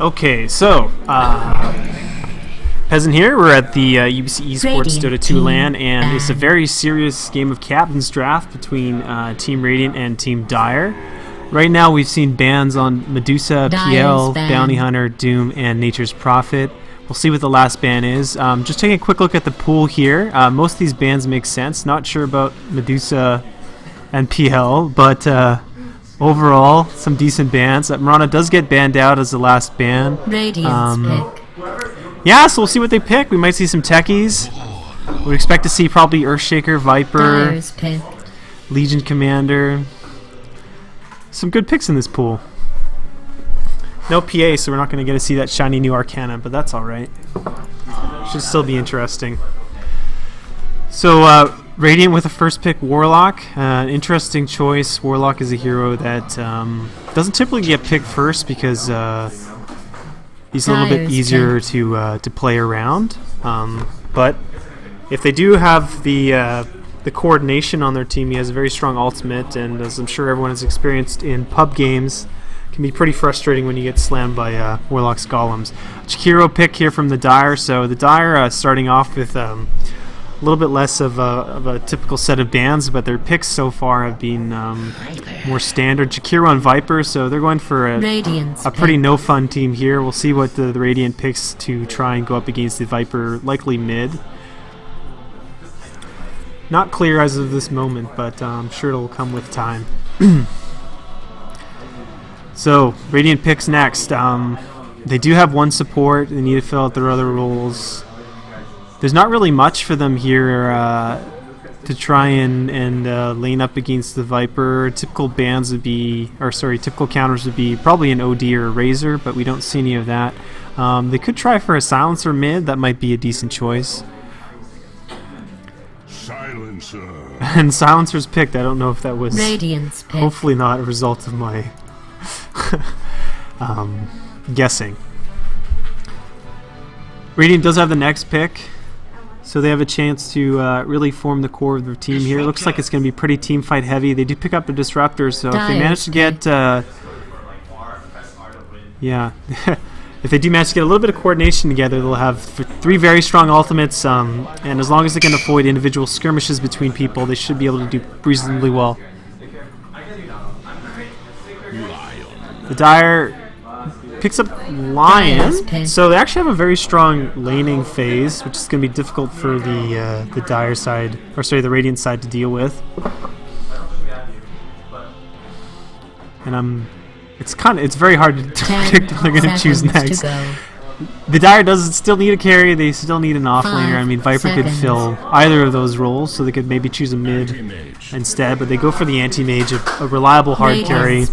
Okay, so Peasant here. We're at the UBC eSports Dota 2 LAN, and it's a very serious game of captain's draft between Team Radiant and Team Dire. Right now, we've seen bans on Medusa, PL, Bounty Hunter, Doom, and Nature's Prophet. We'll see what the last ban is. Just taking a quick look at the pool here. Most of these bans make sense. Not sure about Medusa and PL, but overall, some decent bans. Mirana does get banned out as the last ban. Radiant's pick. Yeah, so we'll see what they pick. We might see some techies. We'd expect to see probably Earthshaker, Viper, Dire's pick. Legion Commander. Some good picks in this pool. No PA, so we're not going to get to see that shiny new Arcana, but that's alright. Should still be interesting. So, Radiant with the first pick, Warlock. Interesting choice. Warlock is a hero that doesn't typically get picked first because he's a little bit easier to play around. But if they do have the coordination on their team, he has a very strong ultimate, and as I'm sure everyone has experienced in pub games, can be pretty frustrating when you get slammed by Warlock's golems. Jakiro pick here from the Dire. So the Dire starting off with a little bit less of a typical set of bans, but their picks so far have been more standard. Jakiro and Viper, so they're going for a pretty no-fun team here. We'll see what the Radiant picks to try and go up against the Viper, likely mid. Not clear as of this moment, but I'm sure it'll come with time. So, Radiant picks next. They do have one support. They need to fill out their other roles. There's not really much for them here to try and lane up against the Viper. Typical bans would be, typical counters would be probably an OD or a Razor, but we don't see any of that. They could try for a Silencer mid. That might be a decent choice. Silencer. And Silencer's picked. I don't know if that was Radiant's pick. hopefully not a result of my guessing. Radiant does have the next pick, so they have a chance to really form the core of their team here. It looks like it's going to be pretty team fight heavy. They do pick up the Disruptor, so if they manage to get if they do manage to get a little bit of coordination together, they'll have three very strong ultimates, and as long as they can avoid individual skirmishes between people, they should be able to do reasonably well. The Dire picks up Lion, so they actually have a very strong laning phase, which is going to be difficult for the Dire side, the Radiant side to deal with. And it's very hard to predict what they're going to choose next. The Dire does still need a carry. They still need an offlaner. I mean, Viper could fill either of those roles, so they could maybe choose a mid instead. But they go for the anti-mage, a reliable hard carry.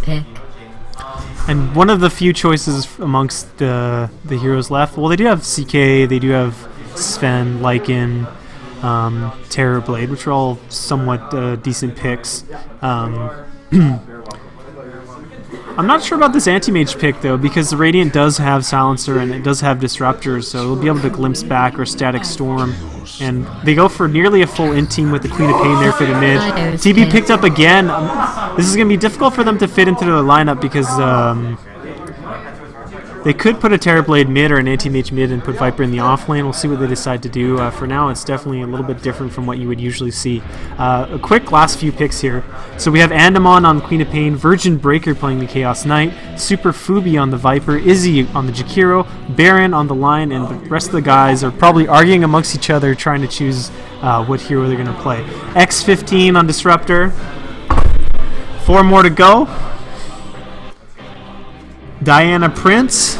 And one of the few choices amongst the heroes left. Well, they do have CK. They do have Sven, Lycan, Terrorblade, which are all somewhat decent picks. I'm not sure about this anti-mage pick, though, because the Radiant does have Silencer and it does have Disruptors, so they'll be able to glimpse back or Static Storm. And they go for nearly a full in-team with the Queen of Pain there for the mid. TB picked up again. This is going to be difficult for them to fit into their lineup because they could put a Terrorblade mid or an anti-mage mid and put Viper in the off lane. We'll see what they decide to do. For now, it's definitely a little bit different from what you would usually see. A quick last few picks here. So we have Andamon on Queen of Pain, Virgin Breaker playing the Chaos Knight, Super Fubi on the Viper, Izzy on the Jakiro, Baron on the Lion, and the rest of the guys are probably arguing amongst each other trying to choose what hero they're going to play. X15 on Disruptor. 4 more to go. Diana Prince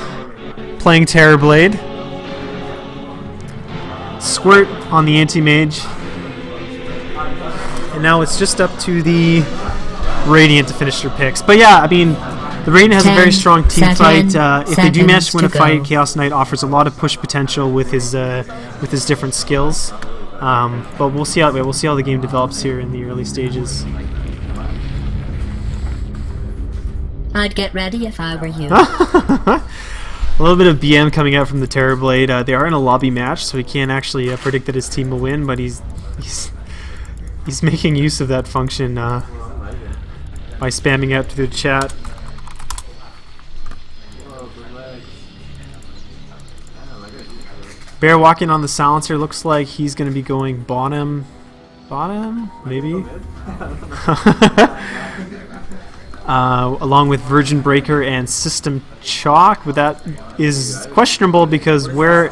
playing Terrorblade. Squirt on the anti-mage. And now it's just up to the Radiant to finish their picks. But yeah, I mean, the Radiant has a very strong team fight. If they do manage to win a fight, Chaos Knight offers a lot of push potential with his different skills. But we'll see how the game develops here in the early stages. I'd get ready if I were you. A little bit of BM coming out from the Terrorblade. They are in a lobby match, so he can't actually predict that his team will win, but he's making use of that function by spamming out to the chat. Bear walking on the silencer. Looks like he's going to be going bottom. Bottom? Maybe? Along with Virgin Breaker and System Chalk, but that is questionable because where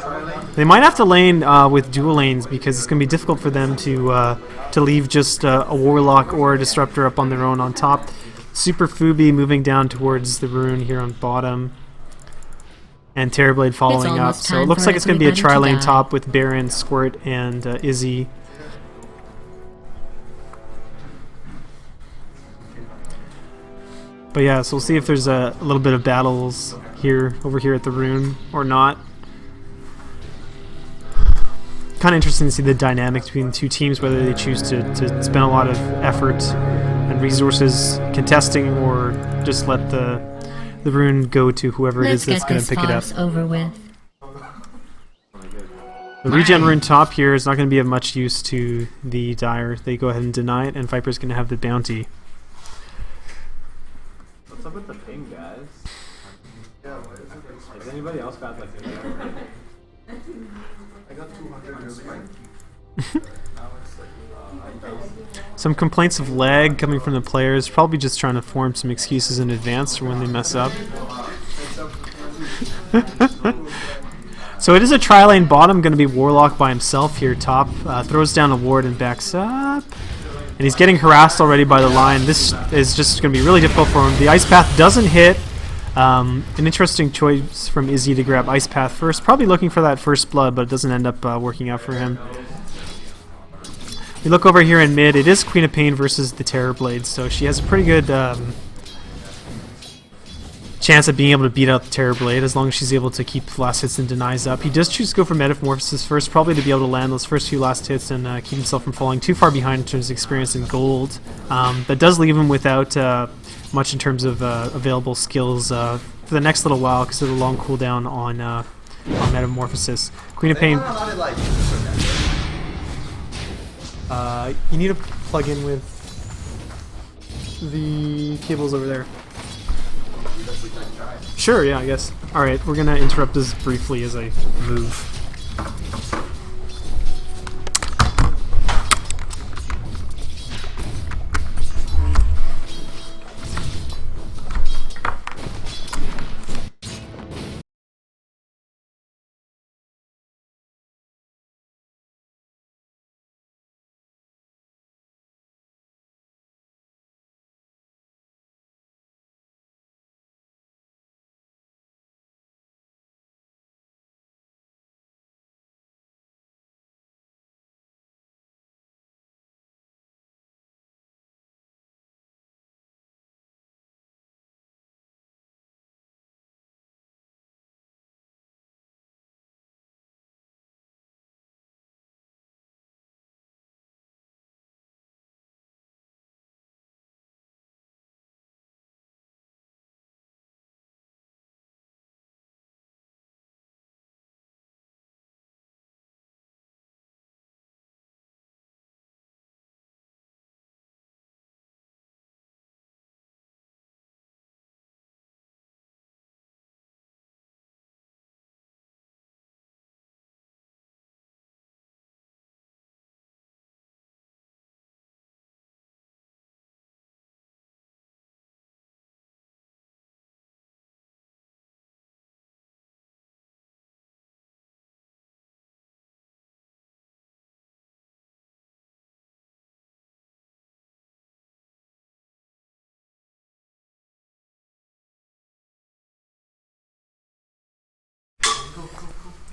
they might have to lane with dual lanes because it's going to be difficult for them to leave just a Warlock or a Disruptor up on their own on top. Super Fubi moving down towards the rune here on bottom, and Terrorblade following up. So it looks like it's going to be a tri-lane top with Baron, Squirt, and Izzy. But yeah, so we'll see if there's a little bit of battles here, over here at the rune, or not. Kind of interesting to see the dynamics between the two teams, whether they choose to spend a lot of effort and resources contesting, or just let the rune go to whoever it is that's going to pick it up. Over with. The regen rune top here is not going to be of much use to the Dire. They go ahead and deny it, and Viper's going to have the bounty. What's up with the ping, guys? Has anybody else got like the I got 200 in spike. Some complaints of lag coming from the players, probably just trying to form some excuses in advance for when they mess up. So it is a tri-lane bottom, going to be Warlock by himself here top. Throws down a ward and backs up. And he's getting harassed already by the line. This is just going to be really difficult for him. The Ice Path doesn't hit. An interesting choice from Izzy to grab Ice Path first. Probably looking for that first blood, but it doesn't end up working out for him. We look over here in mid. It is Queen of Pain versus the Terrorblade, so she has a pretty good chance of being able to beat out the Terrorblade as long as she's able to keep last hits and denies up. He does choose to go for Metamorphosis first, probably to be able to land those first few last hits and keep himself from falling too far behind in terms of experience and gold. That does leave him without much in terms of available skills for the next little while because of the long cooldown on Metamorphosis. Queen of Pain. You need to plug in with the cables over there. Sure, yeah, I guess. Alright, we're gonna interrupt this briefly as I move.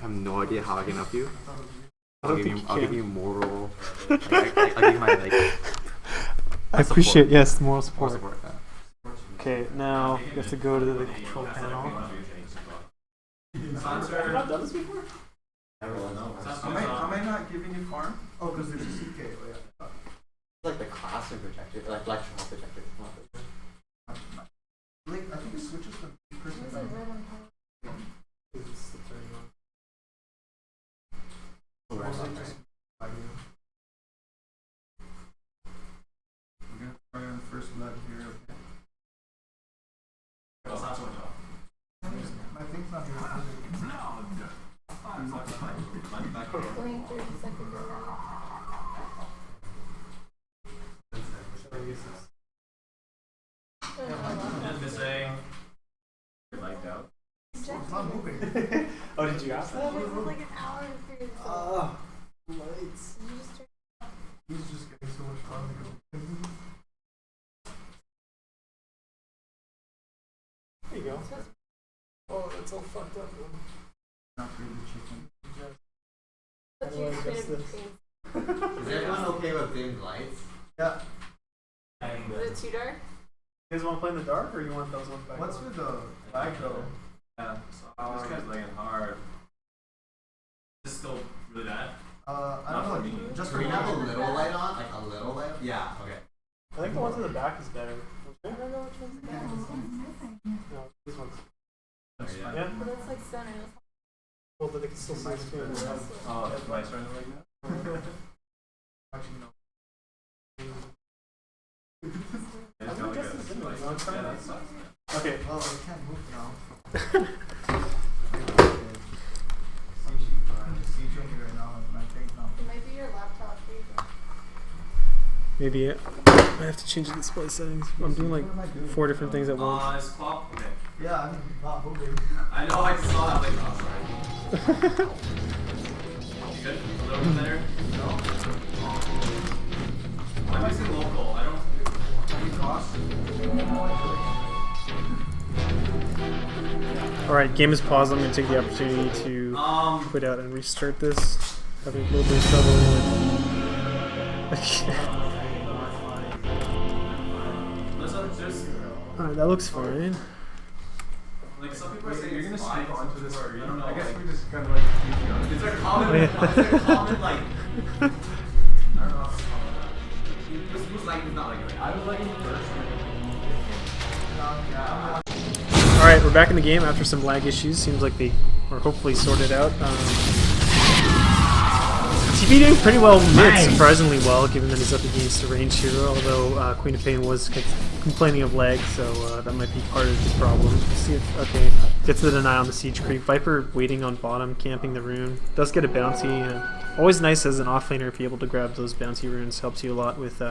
I have no idea how I can help you. I'll give you moral. I'll give you my I appreciate, yes, the moral moral support. support. Okay, now you have to go to the control panel. Have not done this before? Am I not giving you farm? Oh, because there's a CK. Oh, yeah. Like the classic projector, like electrical projector. Like, I think it switches from person to we're gonna try on first blood here. My thing's not here. Only 30 seconds ago. Missing. Like out. It's not moving. Oh, did you ask that? It was like an hour and 30 seconds. Lights. Did you just turn He's just getting so much fun. There you go. Oh, that's all fucked up. Not really the chicken. But do you I just adjust made this? it. Is everyone okay with dimmed lights? Yeah. Is it too dark? You guys want to play in the dark, or you want those ones back? What's with the lag though? Yeah, so this guy's laying hard. Is this still really bad? I Not for don't me. know. Just Can we have a little light on? Like a little light? Yeah, okay. I think the ones in the back is better. I don't know which one's better. No, this one's. Yeah. Yeah. But that's like center. Well, but they can still see the screen. Oh, that's my turn right now. Actually, no. Yeah, that sucks. Okay. Oh, I can't move now. CJ right now, and I think now. It might be your laptop. Maybe I have to change the display settings. I'm doing like 4 different things at once. It's clock. Okay. Yeah, I'm not moving. I know, I saw that like last night. You good? A little bit better? No. I'm using local. I don't. Alright, game is paused. I'm going to take the opportunity to quit out and restart this. Having a little bit of trouble with... Alright, that looks fine. Like some people are saying you're gonna fine, speak onto this, or you don't know. I guess like, we just kind of like keep going. is there a common? Oh, yeah. Is there a common like? I don't know. Who's liking? Who's not liking it? I was liking it first. Alright, we're back in the game after some lag issues. Seems like they were hopefully sorted out. TP doing pretty well mid, surprisingly well, given that he's up against a range hero, although Queen of Pain was complaining of lag, so that might be part of the problem. Let's see if, okay, gets the deny on the siege creep. Viper waiting on bottom, camping the rune. Does get a bounty. Always nice as an offlaner if you're able to grab those bounty runes, helps you a lot with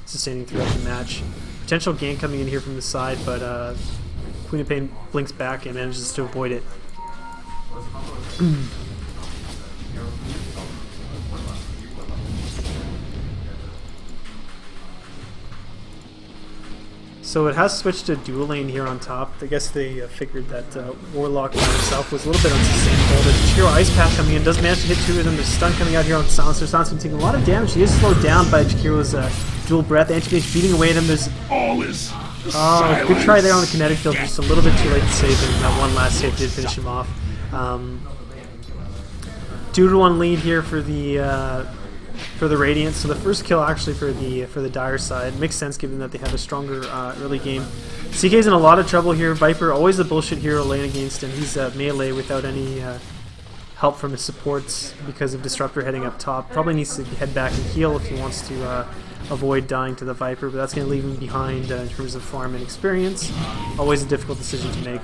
sustaining throughout the match. Potential gank coming in here from the side, but Queen of Pain blinks back and manages to avoid it. So it has switched to dual lane here on top. I guess they figured that Warlock by himself was a little bit unsustainable. There's a Jakiro Ice Path coming in, does manage to hit 2 of them. There's stun coming out here on Silencer. Silencer taking a lot of damage. He is slowed down by Jakiro's dual breath. Anti-Mage beating away at him. There's good try there on the kinetic field. Just a little bit too late to save him. That one last hit did finish him off. 2-to-1 lead here for the Radiant. So the first kill actually for the Dire side makes sense given that they have a stronger early game. CK's in a lot of trouble here. Viper always a bullshit hero laying against him. He's melee without any help from his supports because of Disruptor heading up top. Probably needs to head back and heal if he wants to avoid dying to the Viper, but that's going to leave him behind in terms of farm and experience. Always a difficult decision to make.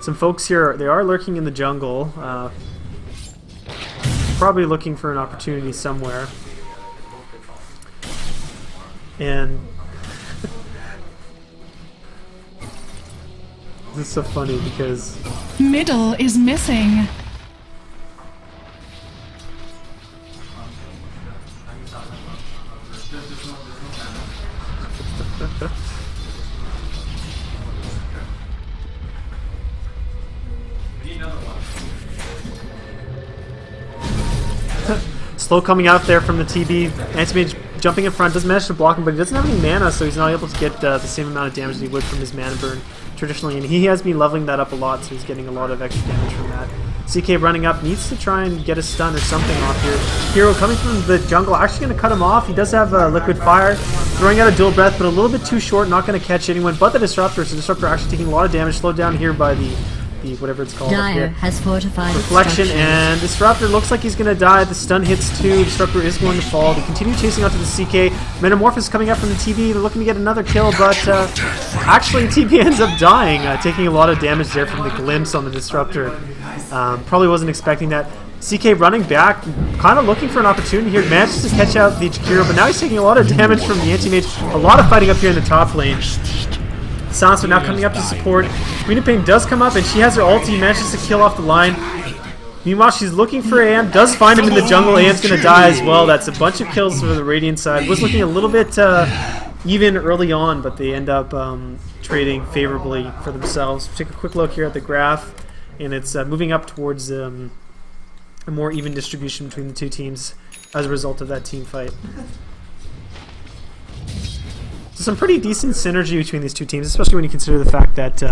Some folks here, they are lurking in the jungle. Probably looking for an opportunity somewhere. And this is so funny because middle is missing. Slow coming out there from the TB. Anti-Mage jumping in front, doesn't manage to block him, but he doesn't have any mana, so he's not able to get the same amount of damage as he would from his mana burn traditionally, and he has been leveling that up a lot, so he's getting a lot of extra damage from that. CK running up, needs to try and get a stun or something off here. Hero coming from the jungle, actually going to cut him off. He does have Liquid Fire, throwing out a dual breath, but a little bit too short, not going to catch anyone but the Disruptor, so Disruptor actually taking a lot of damage, slowed down here by the the whatever it's called. I Dire forget. has fortified Reflection, structures. and Disruptor looks like he's going to die. The stun hits too. Disruptor is going to fall. They continue chasing out to the CK. Metamorphosis coming up from the TB. They're looking to get another kill, but actually TB ends up dying, taking a lot of damage there from the glimpse on the Disruptor. Probably wasn't expecting that. CK running back, kind of looking for an opportunity here. Manages to catch out the Jakiro, but now he's taking a lot of damage from the anti-mage. A lot of fighting up here in the top lane. Silencer now coming up to support. Queen of Pain does come up, and she has her ulti, manages to kill off the line. Meanwhile, she's looking for AM, does find him in the jungle. AM's going to die as well. That's a bunch of kills for the Radiant side. Was looking a little bit even early on, but they end up trading favorably for themselves. Take a quick look here at the graph, and it's moving up towards a more even distribution between the two teams as a result of that team fight. So some pretty decent synergy between these two teams, especially when you consider the fact that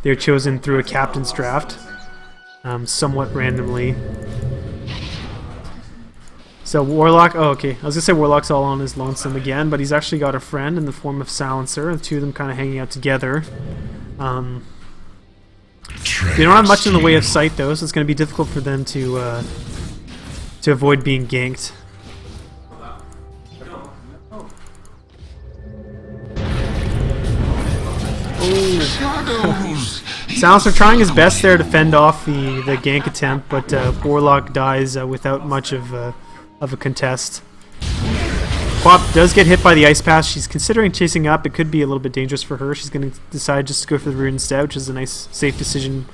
they're chosen through a captain's draft, somewhat randomly. So Warlock, oh okay, I was going to say Warlock's all on his lonesome again, but he's actually got a friend in the form of Silencer, the two of them kind of hanging out together. They don't have much in the way of sight though, so it's going to be difficult for them to avoid being ganked. Silencer trying his best there to fend off the gank attempt, but Warlock dies without much of a contest. Quap does get hit by the Ice Pass. She's considering chasing up. It could be a little bit dangerous for her. She's going to decide just to go for the Rune instead, which is a nice, safe decision.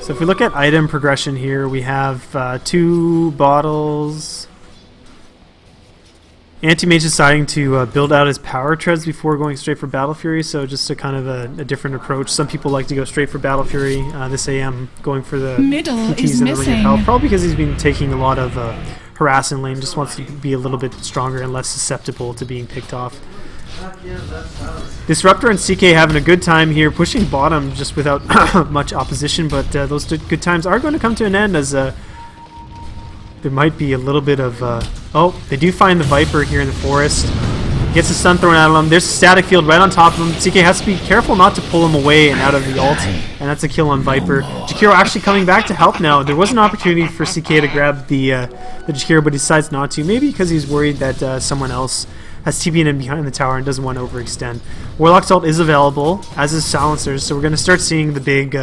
So if we look at item progression here, we have 2 bottles. Anti-Mage deciding to build out his power treads before going straight for Battle Fury, so just a kind of a different approach. Some people like to go straight for Battle Fury. This AM going for the Middle PTs is and the Ring of missing. Health, probably because he's been taking a lot of harass in lane, just wants to be a little bit stronger and less susceptible to being picked off. Disruptor and CK having a good time here, pushing bottom just without much opposition, but those good times are going to come to an end as there might be a little bit of... oh, they do find the Viper here in the forest. Gets a stun thrown out of him. There's a static field right on top of him. CK has to be careful not to pull him away and out of the ult, and that's a kill on Viper. Jakiro actually coming back to help now. There was an opportunity for CK to grab the Jakiro, but he decides not to. Maybe because he's worried that someone else has TP'd in behind the tower and doesn't want to overextend. Warlock's ult is available, as is Silencer's, so we're going to start seeing the big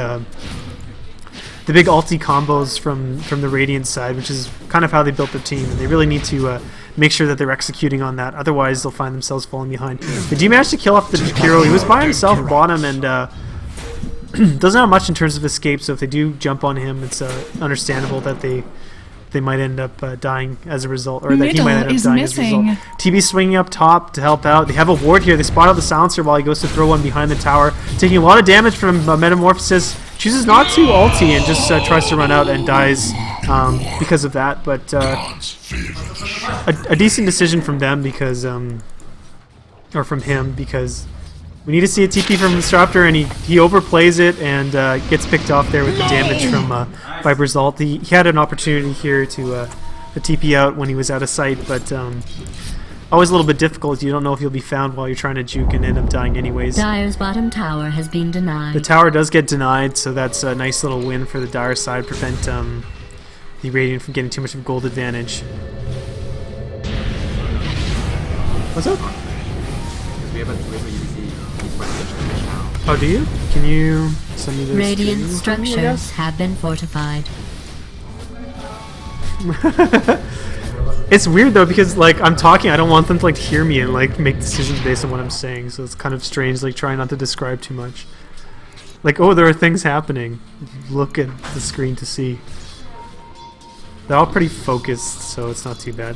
ulti combos from the Radiant side, which is kind of how they built their team, and they really need to make sure that they're executing on that, otherwise they'll find themselves falling behind. They do manage to kill off the Jakiro. He was by himself bottom and doesn't have much in terms of escape, so if they do jump on him, it's understandable that they might end up dying as a result, or that he might end up dying as a result. TB swinging up top to help out. They have a ward here. They spot out the Silencer while he goes to throw one behind the tower, taking a lot of damage from Metamorphosis. Chooses not to ulti and just tries to run out and dies because of that, but a decent decision from them because, or from him, because we need to see a TP from Disruptor, and he overplays it and gets picked off there with the damage from Viper's ult. He had an opportunity here to TP out when he was out of sight, but always a little bit difficult. You don't know if you'll be found while you're trying to juke and end up dying anyways. Dire's bottom tower has been denied. The tower does get denied, so that's a nice little win for the Dire side. Prevent the Radiant from getting too much of a gold advantage. What's up? We have a UBC eSports now. Oh, do you? Can you send me this? Radiant screen for me, I guess? structures have been fortified. It's weird though, because like I'm talking, I don't want them to like hear me and like make decisions based on what I'm saying, so it's kind of strange, like trying not to describe too much. Like, oh, there are things happening. Look at the screen to see. They're all pretty focused, so it's not too bad.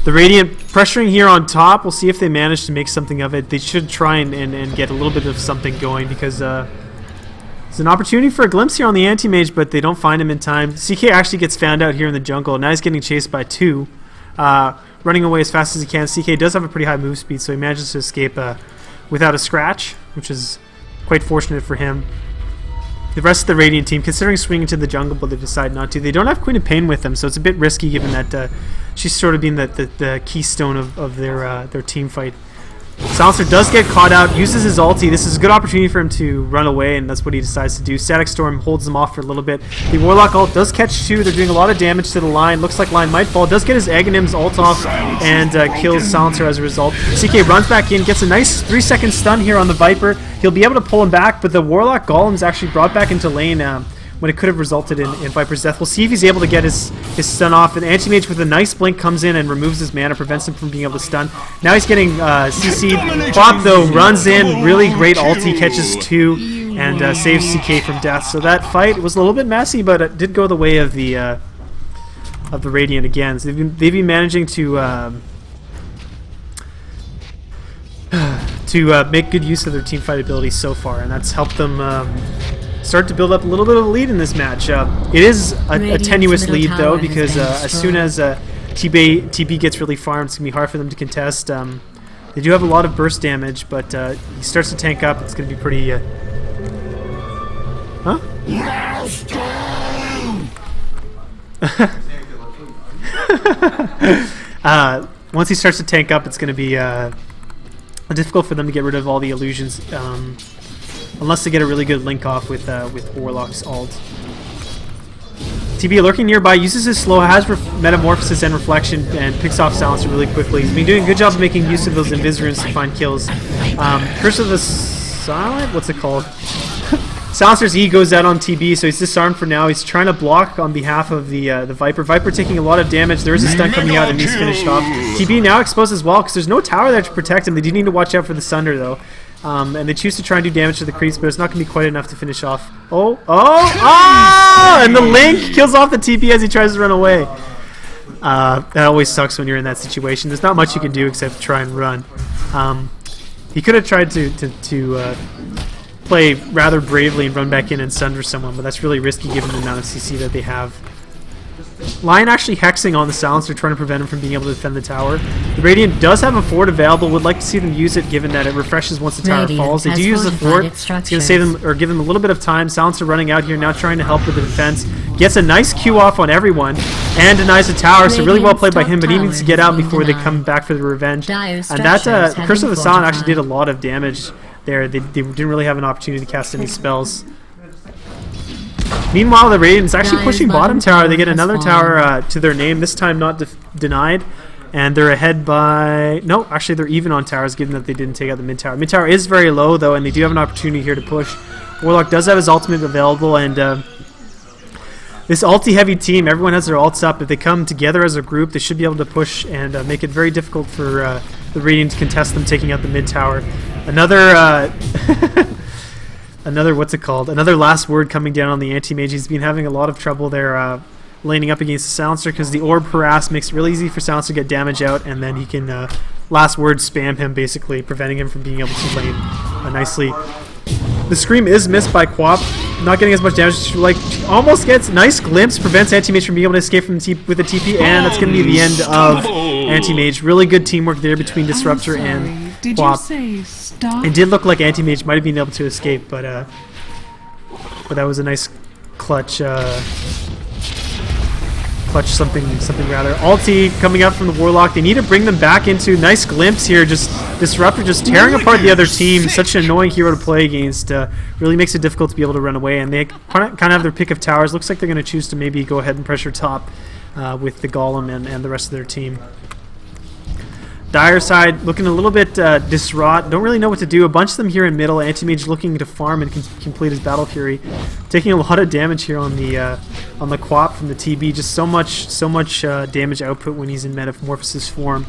The Radiant pressuring here on top. We'll see if they manage to make something of it. They should try and get a little bit of something going, because it's an opportunity for a glimpse here on the Anti-Mage, but they don't find him in time. CK actually gets found out here in the jungle. Now he's getting chased by 2. Running away as fast as he can. CK does have a pretty high move speed, so he manages to escape without a scratch, which is quite fortunate for him. The rest of the Radiant team considering swinging to the jungle, but they decide not to. They don't have Queen of Pain with them, so it's a bit risky given that she's sort of been the keystone of their team fight. Silencer does get caught out, uses his ulti. This is a good opportunity for him to run away, and that's what he decides to do. Static Storm holds them off for a little bit. The Warlock ult does catch 2. They're doing a lot of damage to the line. Looks like line might fall. Does get his Aghanims ult off and kills Silencer as a result. CK runs back in, gets a nice 3-second stun here on the Viper. He'll be able to pull him back, but the Warlock Golem's actually brought back into lane when it could have resulted in Viper's death. We'll see if he's able to get his stun off. And Anti-Mage with a nice blink comes in and removes his mana, prevents him from being able to stun. Now he's getting CC'd. Quap, though, runs in. Really great ulti, catches 2, and saves CK from death. So that fight was a little bit messy, but it did go the way of the Radiant again. So they've been managing to make good use of their teamfight ability so far, and that's helped them start to build up a little bit of a lead in this match. It is a tenuous lead, though, because as soon as TB gets really farmed, it's going to be hard for them to contest. They do have a lot of burst damage, but he starts to tank up. It's going to be pretty... Huh? Once he starts to tank up, it's going to be difficult for them to get rid of all the illusions. Unless they get a really good link off with Warlock's ult. TB lurking nearby, uses his slow, has Metamorphosis and Reflection, and picks off Silencer really quickly. He's been doing a good job of making use of those Invis runes to find kills. Curse of the Silent? What's it called? Silencer's E goes out on TB, so he's disarmed for now. He's trying to block on behalf of the Viper. Viper taking a lot of damage. There is a stun coming out, and he's finished off. TB now exposed as well, because there's no tower there to protect him. They do need to watch out for the Sunder, though. And they choose to try and do damage to the creeps, but it's not going to be quite enough to finish off. Oh! And the Link kills off the TP as he tries to run away. That always sucks when you're in that situation. There's not much you can do except try and run. He could have tried to play rather bravely and run back in and sunder someone, but that's really risky given the amount of CC that they have. Lion actually hexing on the Silencer, trying to prevent him from being able to defend the tower. The Radiant does have a fort available. Would like to see them use it, given that it refreshes once the tower falls. They do use the fort. It's going to save them, or give them a little bit of time. Silencer running out here now, trying to help with the defense. Gets a nice Q off on everyone, and denies the tower. So really well played by him, but he needs to get out before they come back for the revenge. And that Curse of the Silent actually did a lot of damage there. They didn't really have an opportunity to cast any spells. Meanwhile, the Radiant's actually pushing bottom tower. They get another tower to their name, this time not denied. And they're ahead by... No, actually they're even on towers, given that they didn't take out the mid tower. Mid tower is very low, though, and they do have an opportunity here to push. Warlock does have his ultimate available, and this ulti-heavy team, everyone has their ults up. If they come together as a group, they should be able to push and make it very difficult for the Radiant to contest them taking out the mid tower. Another... Another last word coming down on the Anti-Mage. He's been having a lot of trouble there laning up against the Silencer, because the Orb Harass makes it really easy for Silencer to get damage out, and then he can last word spam him, basically preventing him from being able to lane nicely. The Scream is missed by Quap, not getting as much damage. Like, almost gets nice glimpse, prevents Anti-Mage from being able to escape from with the TP, and that's going to be the end of Anti-Mage. Really good teamwork there between Disruptor and Quap. It did look like Anti-Mage might have been able to escape, but that was a nice clutch something rather. Ulti coming out from the Warlock. They need to bring them back into nice glimpse here. Just Disruptor just tearing apart the other team. Such an annoying hero to play against. Really makes it difficult to be able to run away. And they kind of have their pick of towers. Looks like they're going to choose to maybe go ahead and pressure top with the Golem and the rest of their team. Dire side looking a little bit distraught. Don't really know what to do. A bunch of them here in middle. Anti-Mage looking to farm and complete his Battle Fury, taking a lot of damage here on the Quap from the TB. Just so much damage output when he's in Metamorphosis form.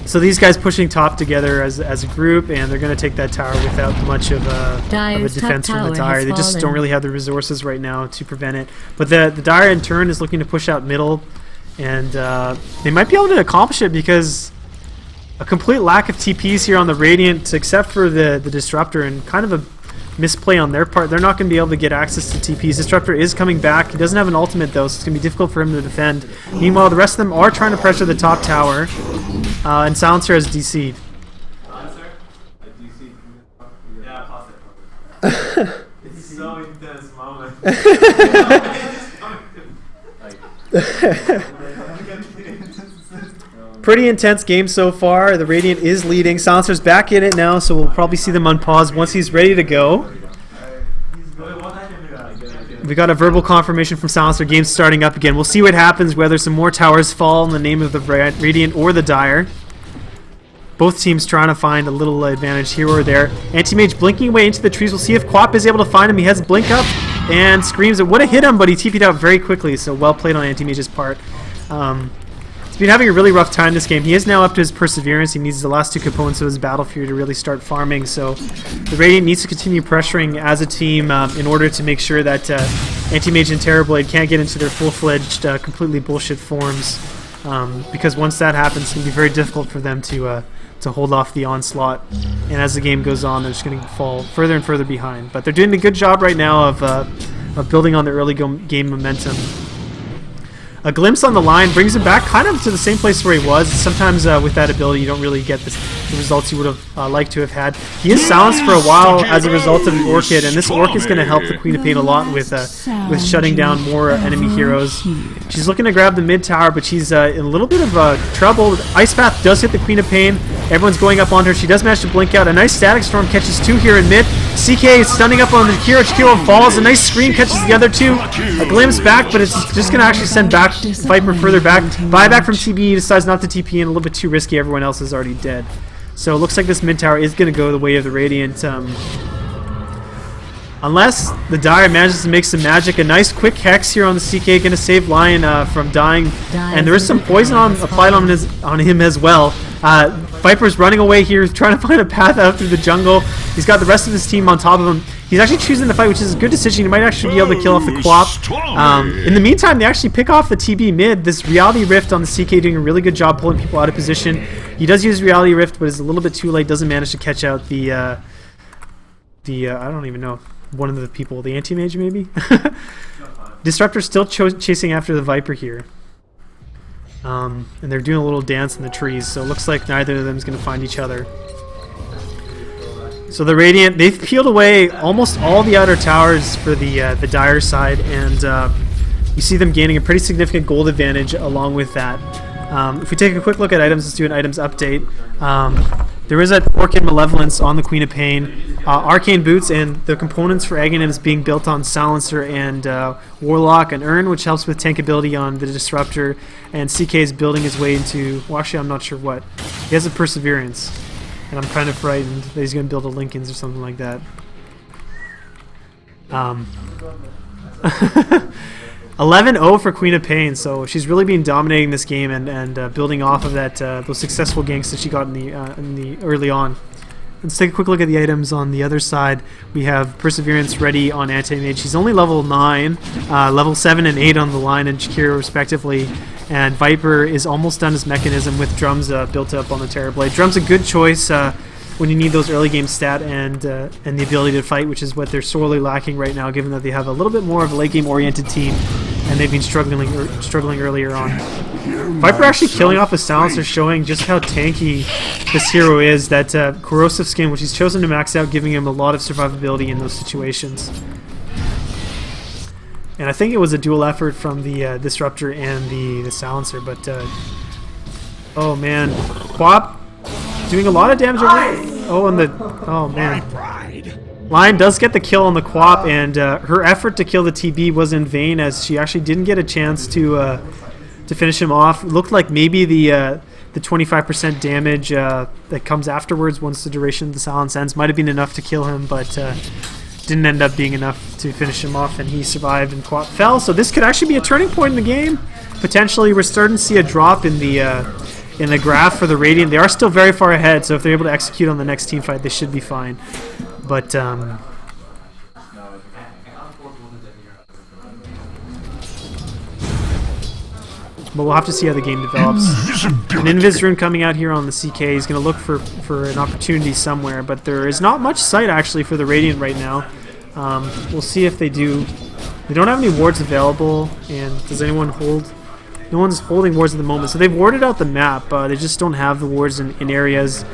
So these guys pushing top together as a group, and they're going to take that tower without much of a defense from the Dire. They just don't really have the resources right now to prevent it. But the Dire in turn is looking to push out middle. And they might be able to accomplish it, because a complete lack of TPs here on the Radiant, except for the Disruptor, and kind of a misplay on their part. They're not going to be able to get access to TPs. Disruptor is coming back. He doesn't have an ultimate, though, so it's going to be difficult for him to defend. Meanwhile, the rest of them are trying to pressure the top tower, and Silencer has DC'd. Silencer? Yeah, pause it. It's so intense moment. Pretty intense game so far. The Radiant is leading. Silencer's back in it now, so we'll probably see them unpause once he's ready to go. We got a verbal confirmation from Silencer. Game's starting up again. We'll see what happens, whether some more towers fall in the name of the Radiant or the Dire. Both teams trying to find a little advantage here or there. Anti-Mage blinking away into the trees. We'll see if Quap is able to find him. He has Blink up and screams. It would have hit him, but he TP'd out very quickly, so well played on Anti-Mage's part. He's been having a really rough time this game. He is now up to his Perseverance. He needs the last 2 components of his Battle Fury to really start farming, so the Radiant needs to continue pressuring as a team in order to make sure that Anti-Mage and Terrorblade can't get into their full-fledged, completely bullshit forms, because once that happens, it's going to be very difficult for them to hold off the onslaught, and as the game goes on, they're just going to fall further and further behind. But they're doing a good job right now of building on their early game momentum. A glimpse on the line brings him back kind of to the same place where he was. Sometimes with that ability, you don't really get the results you would have liked to have had. He is silenced for a while as a result of the Orchid, and this Orchid is going to help the Queen of Pain a lot with shutting down more enemy heroes. She's looking to grab the mid tower, but she's in a little bit of trouble. Ice Path does hit the Queen of Pain. Everyone's going up on her. She does manage to blink out. A nice Static Storm catches 2 here in mid. CK is stunning up on the Kiro. Kiro falls. A nice Scream catches the other 2. A glimpse back, but it's just going to actually send back Viper further back. Buyback from TB. He decides not to TP in. A little bit too risky. Everyone else is already dead. So it looks like this mid tower is going to go the way of the Radiant. Unless the Dire manages to make some magic. A nice quick Hex here on the CK. Going to save Lion from dying. And there is some poison applied on him as well. Viper's running away here, trying to find a path out through the jungle. He's got the rest of his team on top of him. He's actually choosing the fight, which is a good decision. He might actually be able to kill off the Quap. In the meantime, they actually pick off the TB mid. This Reality Rift on the CK doing a really good job pulling people out of position. He does use Reality Rift, but is a little bit too late. Doesn't manage to catch out the I don't even know, one of the people, the Anti-Mage maybe? Disruptor's still chasing after the Viper here. And they're doing a little dance in the trees, so it looks like neither of them is going to find each other. So the Radiant, they've peeled away almost all the outer towers for the Dire side, and you see them gaining a pretty significant gold advantage along with that. If we take a quick look at items, let's do an items update. There is an Orchid Malevolence on the Queen of Pain, Arcane Boots, and the components for Aghanims being built on Silencer and Warlock, and Urn, which helps with tankability on the Disruptor, and CK is building his way into, well actually I'm not sure what. He has a Perseverance, and I'm kind of frightened that he's going to build a Lincoln's or something like that. 11-0 for Queen of Pain, so she's really been dominating this game and building off of that those successful ganks that she got in the early on. Let's take a quick look at the items on the other side. We have Perseverance ready on Anti-Mage. She's only level 9, level 7 and 8 on the Lion and Jakiro respectively, and Viper is almost done his mechanism with Drums built up on the Terrorblade. Drums a good choice when you need those early game stat and the ability to fight, which is what they're sorely lacking right now, given that they have a little bit more of a late game oriented team, and they've been struggling earlier on. Viper actually killing off a Silencer, showing just how tanky this hero is. That Corrosive Skin, which he's chosen to max out, giving him a lot of survivability in those situations. And I think it was a dual effort from the Disruptor and the Silencer, but oh man, Quap doing a lot of damage over. Oh man, Lion does get the kill on the Quap, and her effort to kill the TB was in vain, as she actually didn't get a chance to finish him off. It looked like maybe the 25% damage that comes afterwards once the duration of the silence ends might have been enough to kill him, but didn't end up being enough to finish him off, and he survived and Quap fell. So this could actually be a turning point in the game. Potentially, we're starting to see a drop in the graph for the Radiant. They are still very far ahead, so if they're able to execute on the next team fight, they should be fine. But we'll have to see how the game develops. An Invis rune coming out here on the CK. He's going to look for an opportunity somewhere, but there is not much sight actually for the Radiant right now. We'll see if they do. They don't have any wards available, and does anyone hold? No one's holding wards at the moment, so they've warded out the map. They just don't have the wards in areas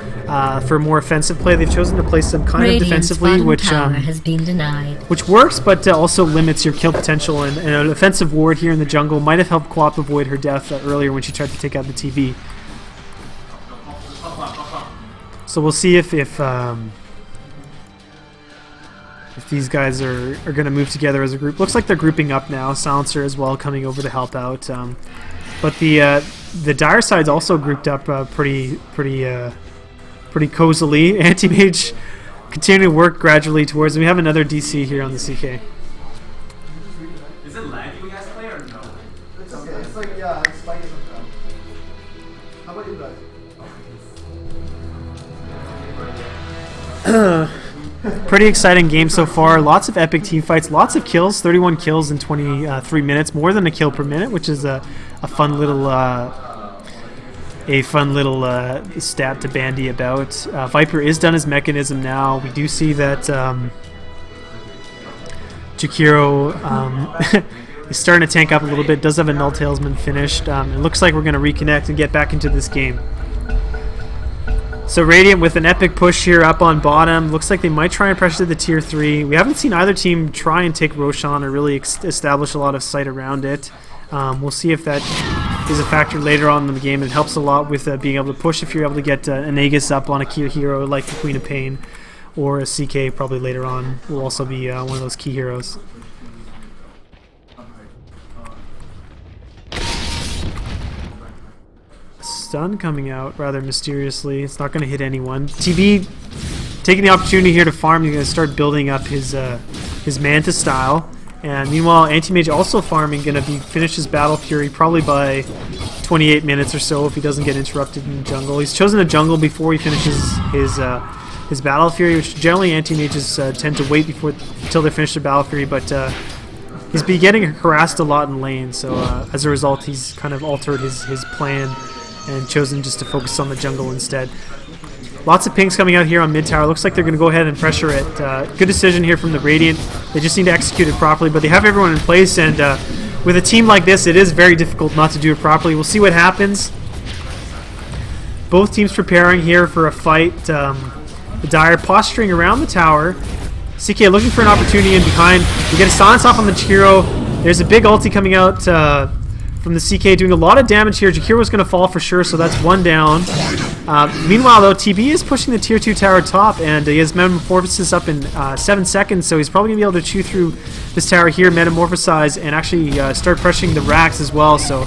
for more offensive play. They've chosen to place them kind of defensively, which has been denied. Which works, but also limits your kill potential. And an offensive ward here in the jungle might have helped Quap avoid her death earlier when she tried to take out the TV. So we'll see if these guys are going to move together as a group. Looks like they're grouping up now. Silencer as well coming over to help out. But the Dire side's also grouped up pretty cozily. Anti-Mage continuing to work gradually towards. We have another DC here on the CK. Is it laggy when you guys play or no? It's okay. It's like, yeah, it's Spike isn't fun. How about you guys? Pretty exciting game so far. Lots of epic team fights. Lots of kills. 31 kills in 23 minutes. More than a kill per minute, which is a fun little stat to bandy about. Viper is done his mechanism now. We do see that Jakiro is starting to tank up a little bit. Does have a Null Talesman finished. It looks like we're going to reconnect and get back into this game. So Radiant with an epic push here up on bottom. Looks like they might try and pressure the tier 3. We haven't seen either team try and take Roshan or really establish a lot of sight around it. We'll see if that is a factor later on in the game. It helps a lot with being able to push if you're able to get an Aegis up on a key hero like the Queen of Pain, or a CK probably later on will also be one of those key heroes. Stun coming out rather mysteriously. It's not going to hit anyone. TB taking the opportunity here to farm. He's going to start building up his Manta style. And meanwhile, Anti-Mage also farming, going to be finish his Battle Fury probably by 28 minutes or so if he doesn't get interrupted in the jungle. He's chosen a jungle before he finishes his Battle Fury, which generally Anti-Mages tend to wait until they finish their Battle Fury, but he's been getting harassed a lot in lane, so as a result he's kind of altered his plan and chosen just to focus on the jungle instead. Lots of pings coming out here on mid tower. Looks like they're going to go ahead and pressure it. Good decision here from the Radiant. They just need to execute it properly, but they have everyone in place, and with a team like this, it is very difficult not to do it properly. We'll see what happens. Both teams preparing here for a fight. The Dire posturing around the tower. CK looking for an opportunity in behind. We get a silence off on the Jakiro. There's a big ulti coming out from the CK, doing a lot of damage here. Jakiro's going to fall for sure, so that's one down. Meanwhile, though, TB is pushing the tier 2 tower top, and he has Metamorphosis up in 7 seconds, so he's probably going to be able to chew through this tower here, Metamorphosize, and actually start pressuring the racks as well. So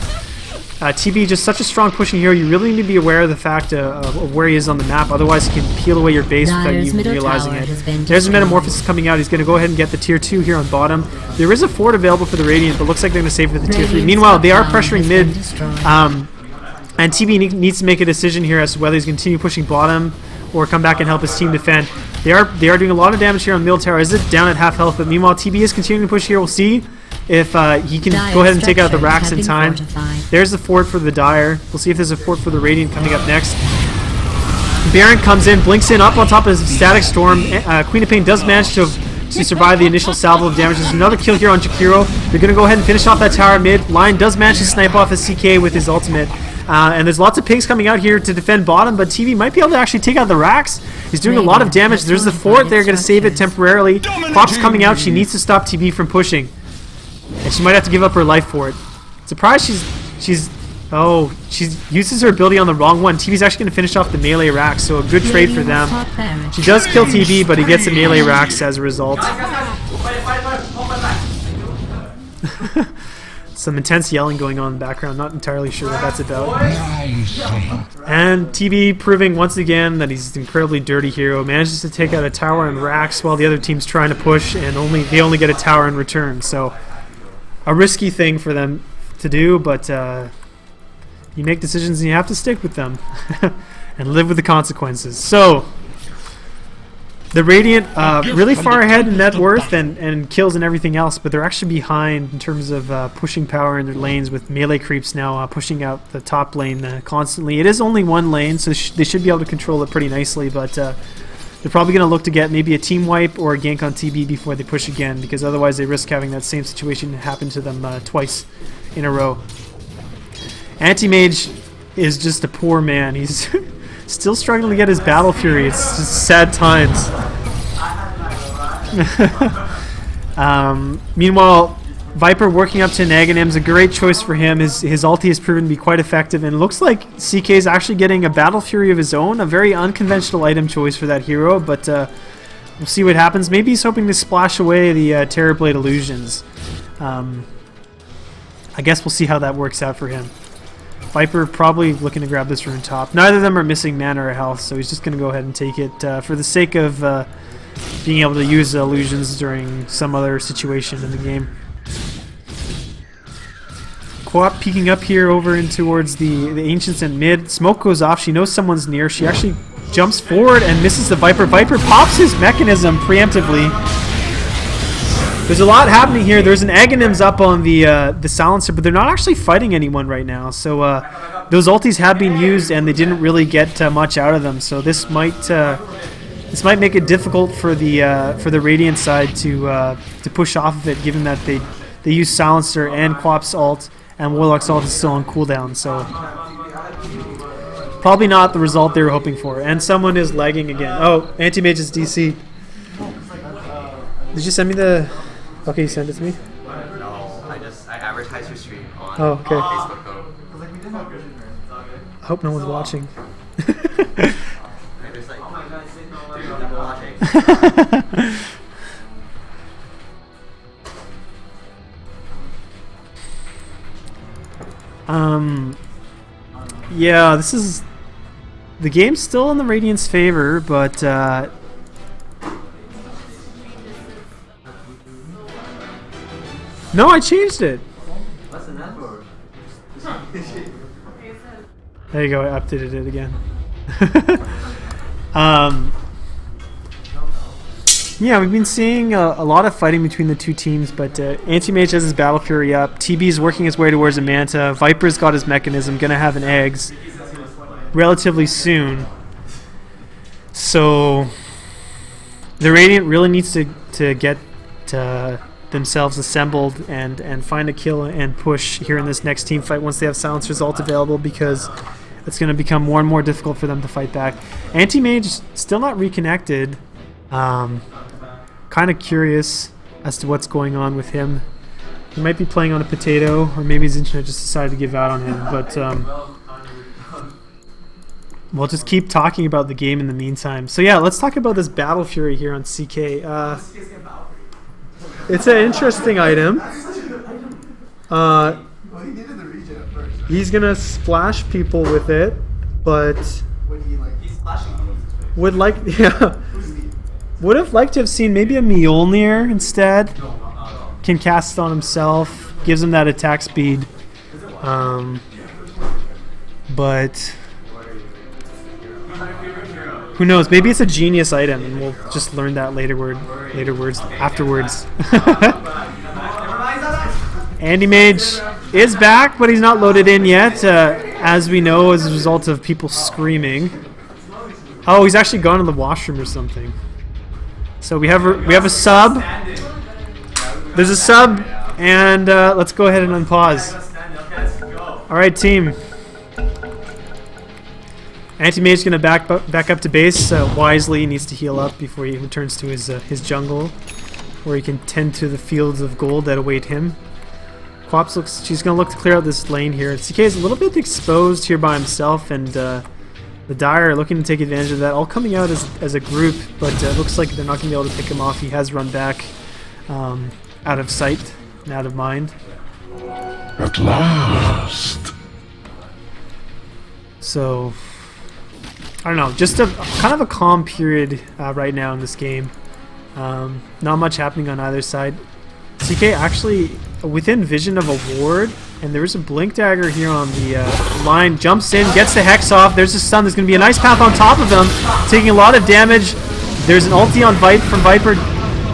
TB, just such a strong pushing hero. You really need to be aware of the fact of where he is on the map, otherwise he can peel away your base without you even realizing it. There's a Metamorphosis coming out. He's going to go ahead and get the tier 2 here on bottom. There is a fort available for the Radiant, but looks like they're going to save it for the tier 3. Meanwhile, they are pressuring mid, and TB needs to make a decision here as to whether he's going to continue pushing bottom or come back and help his team defend. They are doing a lot of damage here on middle tower. Is it down at half health? But meanwhile, TB is continuing to push here. We'll see if he can go ahead and take out the racks in time. There's the fort for the Dire. We'll see if there's a fort for the Radiant coming up next. Baron comes in, blinks in up on top of his Static Storm. Queen of Pain does manage to survive the initial salvo of damage. There's another kill here on Jakiro. They're going to go ahead and finish off that tower mid. Lion does manage to snipe off his CK with his ultimate. And there's lots of pings coming out here to defend bottom, but TV might be able to actually take out the racks. He's doing a lot of damage. There's the fort. They're going to save it temporarily. Pop's coming out. She needs to stop TB from pushing. And she might have to give up her life for it. Surprised she uses her ability on the wrong one. TV's actually going to finish off the melee racks, so a good trade for them. She does kill TV, but he gets the melee racks as a result. Some intense yelling going on in the background. Not entirely sure what that's about. And TB proving once again that he's an incredibly dirty hero. Manages to take out a tower and racks while the other team's trying to push, and they only get a tower in return. So a risky thing for them to do, but you make decisions and you have to stick with them and live with the consequences. So the Radiant really far ahead in net worth and kills and everything else, but they're actually behind in terms of pushing power in their lanes, with melee creeps now pushing out the top lane constantly. It is only one lane, so they should be able to control it pretty nicely, but they're probably going to look to get maybe a team wipe or a gank on TB before they push again, because otherwise they risk having that same situation happen to them twice in a row. Anti-Mage is just a poor man. He's still struggling to get his Battle Fury. It's just sad times. Meanwhile, Viper working up to an Aghanim's a great choice for him. His ulti has proven to be quite effective, and it looks like CK is actually getting a Battle Fury of his own, a very unconventional item choice for that hero, but we'll see what happens. Maybe he's hoping to splash away the Terrorblade illusions. I guess we'll see how that works out for him. Viper probably looking to grab this rune top. Neither of them are missing mana or health, so he's just going to go ahead and take it for the sake of being able to use illusions during some other situation in the game. Co-op peeking up here over in towards the Ancients in mid. Smoke goes off. She knows someone's near. She actually jumps forward and misses the Viper. Viper pops his mechanism preemptively. There's a lot happening here. There's an Aghanim's up on the silencer, but they're not actually fighting anyone right now. So those ultis have been used, and they didn't really get much out of them. So this might make it difficult for the Radiant side to push off of it, given that they use silencer and Quap's ult, and Warlock's ult is still on cooldown. So probably not the result they were hoping for. And someone is lagging again. Oh, Anti-Mage's DC. Did you send me the... Okay, you sent it to me? No, I advertised your stream on okay. Facebook though. I hope no one's watching. There's like 3 people watching. Yeah, this is... The game's still in the Radiant's favor, but no, I changed it. What's in that for? There you go, I updated it again. Yeah, we've been seeing a lot of fighting between the two teams, but Anti-Mage has his Battle Fury up. TB's working his way towards a Manta. Viper's got his mechanism, gonna have an Eggs relatively soon. So the Radiant really needs to get themselves assembled and find a kill and push here in this next team fight once they have Silencer's ult available, because it's going to become more and more difficult for them to fight back. Anti-Mage still not reconnected. Kind of curious as to what's going on with him. He might be playing on a potato, or maybe his internet just decided to give out on him, but we'll just keep talking about the game in the meantime. So yeah, let's talk about this Battle Fury here on CK. It's an interesting item. He's gonna splash people with it, but would have liked to have seen maybe a Mjolnir instead. Can cast it on himself, gives him that attack speed. But who knows? Maybe it's a genius item, and we'll just learn that afterwards. Anti-Mage is back, but he's not loaded in yet, as we know, as a result of people screaming. Oh, he's actually gone to the washroom or something. So we have a sub. There's a sub, and let's go ahead and unpause. All right, team. Anti-Mage is going to back up to base. Wisely, he needs to heal up before he returns to his jungle, where he can tend to the fields of gold that await him. Quaps she's going to look to clear out this lane here. CK is a little bit exposed here by himself, and the Dire are looking to take advantage of that, all coming out as a group, but it looks like they're not going to be able to pick him off. He has run back out of sight and out of mind. At last. So I don't know, just a kind of a calm period right now in this game. Not much happening on either side. CK actually within vision of a ward, and there is a blink dagger here on the line. Jumps in, gets the hex off. There's a stun. There's going to be a nice path on top of him, taking a lot of damage. There's an ulti on from Viper,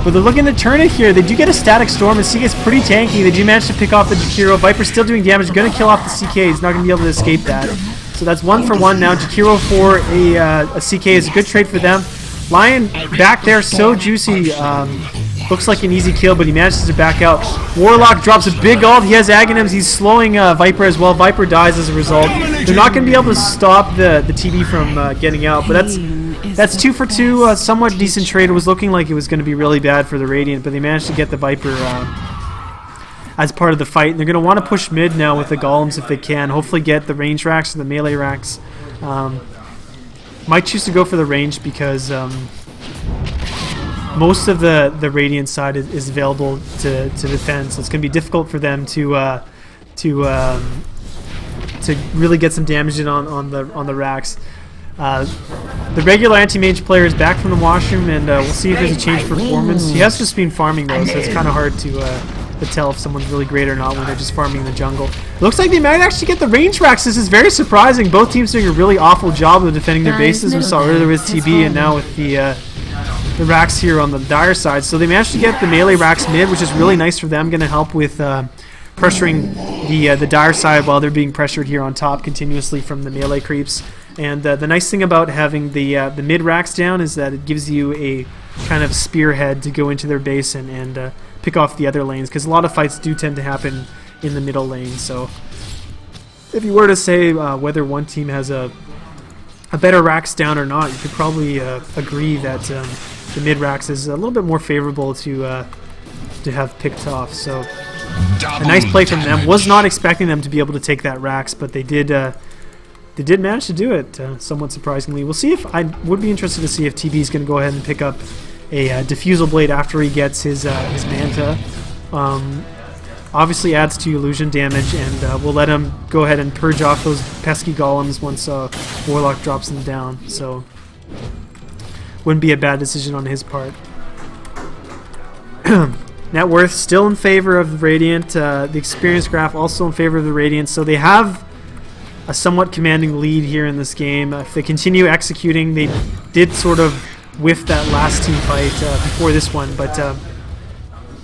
but they're looking to turn it here. They do get a static storm, and CK is pretty tanky. They do manage to pick off the Jakiro. Viper's still doing damage. Going to kill off the CK. He's not going to be able to escape that. So that's 1 for 1 now. Jakiro for a CK is a good trade for them. Lion back there, so juicy. Looks like an easy kill, but he manages to back out. Warlock drops a big ult. He has Aghanims. He's slowing Viper as well. Viper dies as a result. They're not going to be able to stop the TB from getting out, but that's 2 for 2. A somewhat decent trade. It was looking like it was going to be really bad for the Radiant, but they managed to get the Viper as part of the fight. And they're going to want to push mid now with the golems if they can. Hopefully get the range racks or the melee racks. Might choose to go for the range because most of the Radiant side is available to defend, so it's going to be difficult for them to really get some damage in on the racks. The regular anti-mage player is back from the washroom, and we'll see if there's a change in performance. He has just been farming though, so it's kind of hard to tell if someone's really great or not when they're just farming in the jungle. Looks like they might actually get the range racks. This is very surprising. Both teams doing a really awful job of defending their bases. We saw earlier with TB, and now with the racks here on the Dire side. So they managed to get the melee racks mid, which is really nice for them. Going to help with pressuring the Dire side while they're being pressured here on top continuously from the melee creeps. And the nice thing about having the mid racks down is that it gives you a kind of spearhead to go into their base and pick off the other lanes, because a lot of fights do tend to happen in the middle lane. So if you were to say whether one team has a better racks down or not, you could probably agree that the mid racks is a little bit more favorable to have picked off. So a nice play from them. Was not expecting them to be able to take that racks, but they did manage to do it, somewhat surprisingly. We'll see if I would be interested to see if TB is going to go ahead and pick up a diffusal blade after he gets his manta. Obviously adds to illusion damage, and we'll let him go ahead and purge off those pesky golems once Warlock drops them down. So wouldn't be a bad decision on his part. Net worth still in favor of the Radiant. The experience graph also in favor of the Radiant. So they have a somewhat commanding lead here in this game. If they continue executing, they did sort of whiff that last team fight before this one, but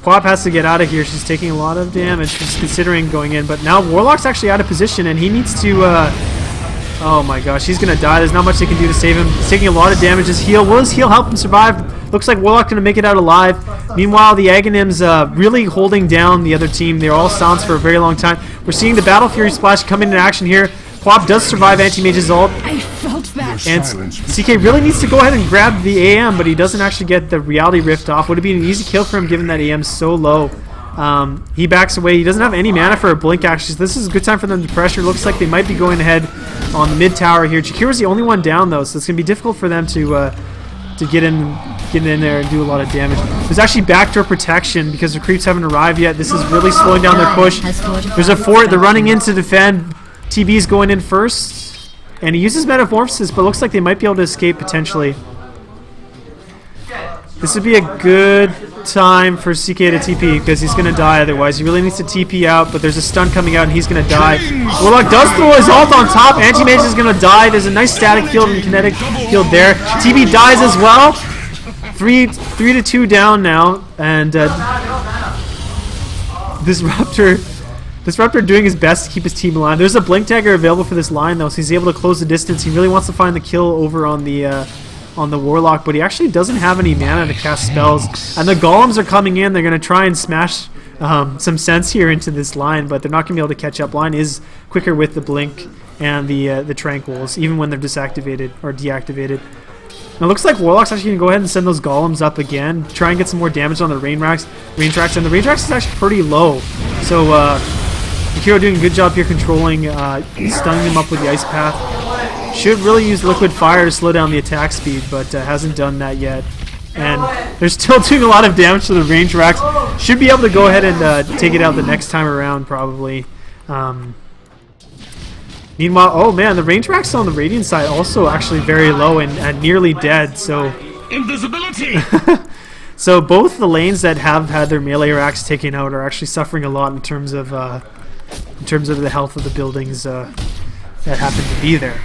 Quap has to get out of here. She's taking a lot of damage. She's considering going in, but now Warlock's actually out of position, and he needs to oh my gosh, he's gonna die. There's not much they can do to save him. He's taking a lot of damage. His heal, will his heal help him survive? Looks like Warlock's gonna make it out alive. Meanwhile, the Aghanims really holding down the other team. They're all silenced for a very long time. We're seeing the Battle Fury Splash come into action here. Quap does survive Anti-Mage's ult. I felt that. And CK really needs to go ahead and grab the AM, but he doesn't actually get the Reality Rift off. Would have been an easy kill for him given that AM's so low. He backs away. He doesn't have any mana for a blink, actually. So this is a good time for them to pressure. Looks like they might be going ahead on the mid tower here. Jakira's the only one down, though, so it's going to be difficult for them to get in there and do a lot of damage. There's actually backdoor protection because the creeps haven't arrived yet. This is really slowing down their push. There's a fort. They're running in to defend. TB's going in first, and he uses Metamorphosis, but looks like they might be able to escape potentially. This would be a good time for CK to TP because he's going to die otherwise. He really needs to TP out, but there's a stun coming out and he's going to die. Warlock does throw his ult on top. Anti-Mage is going to die. There's a nice static field and kinetic field there. TB dies as well. 3-2 down now, and this Raptor doing his best to keep his team alive. There's a Blink Dagger available for this line, though, so he's able to close the distance. He really wants to find the kill over on the Warlock, but he actually doesn't have any mana to cast spells. And the Golems are coming in. They're going to try and smash some sense here into this line, but they're not going to be able to catch up. Line is quicker with the Blink and the Tranquils, even when they're disactivated or deactivated. Now it looks like Warlock's actually going to go ahead and send those Golems up again, try and get some more damage on the range racks, and the range racks is actually pretty low. So Akiro doing a good job here controlling, stunning them up with the Ice Path. Should really use Liquid Fire to slow down the attack speed, but hasn't done that yet. And they're still doing a lot of damage to the range racks. Should be able to go ahead and take it out the next time around, probably. Meanwhile, oh man, the range racks on the Radiant side also actually very low and nearly dead. So Invisibility! so both the lanes that have had their melee racks taken out are actually suffering a lot in terms of the health of the buildings that happen to be there.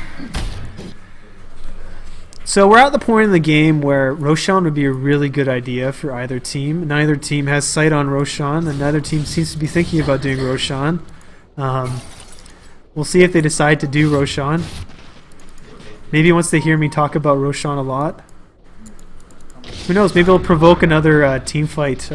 So we're at the point in the game where Roshan would be a really good idea for either team. Neither team has sight on Roshan, and neither team seems to be thinking about doing Roshan. We'll see if they decide to do Roshan. Maybe once they hear me talk about Roshan a lot. Who knows, maybe it'll provoke another team fight.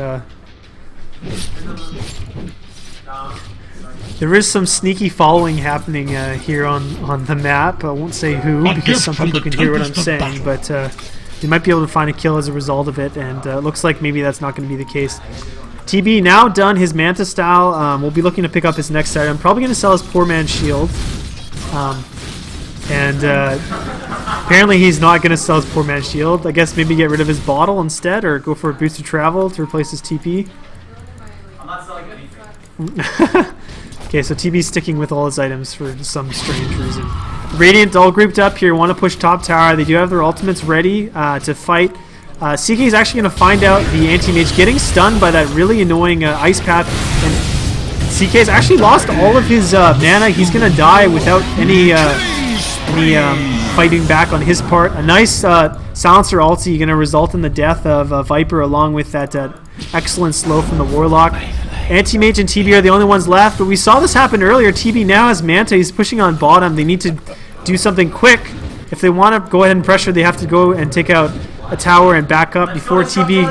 There is some sneaky following happening here on the map. I won't say who because some people can hear what I'm saying, but they might be able to find a kill as a result of it, and it looks like maybe that's not going to be the case. TB now done his Manta style. We'll be looking to pick up his next item. Probably going to sell his Poor Man's Shield. Apparently he's not going to sell his Poor Man's Shield. I guess maybe get rid of his bottle instead, or go for a boost of travel to replace his TP. I'm not selling anything. Okay, so TB's sticking with all his items for some strange reason. Radiant all grouped up here, want to push top tower. They do have their ultimates ready to fight. CK is actually going to find out the anti-mage getting stunned by that really annoying ice path. And CK's actually lost all of his mana. He's going to die without any fighting back on his part. A nice silencer ulti going to result in the death of Viper, along with that excellent slow from the Warlock. Anti-Mage and TB are the only ones left, but we saw this happen earlier. TB now has Manta. He's pushing on bottom. They need to do something quick. If they want to go ahead and pressure, they have to go and take out a tower and back up before TP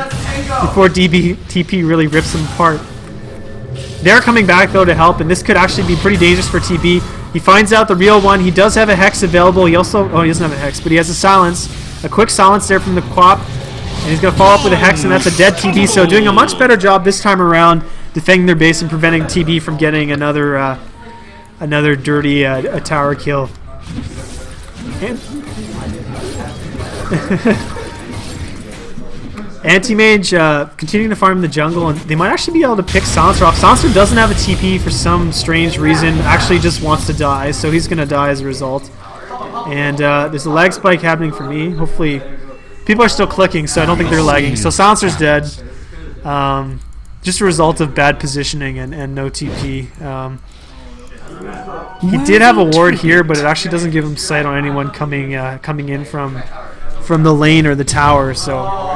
really rips them apart. They're coming back though to help, and this could actually be pretty dangerous for TB. He finds out the real one. He does have a Hex available. He also, he doesn't have a Hex, but he has a Silence. A quick Silence there from the Quap. And he's going to follow up with a Hex, and that's a dead TB. So doing a much better job this time around defending their base and preventing TB from getting another dirty tower kill. Anti-Mage continuing to farm the jungle, and they might actually be able to pick Silencer off. Silencer doesn't have a TP for some strange reason, actually just wants to die, so he's going to die as a result. And there's a lag spike happening for me. Hopefully, people are still clicking, so I don't think they're lagging. So Silencer's dead. Just a result of bad positioning and no TP. He did have a ward here, but it actually doesn't give him sight on anyone coming in from the lane or the tower. So.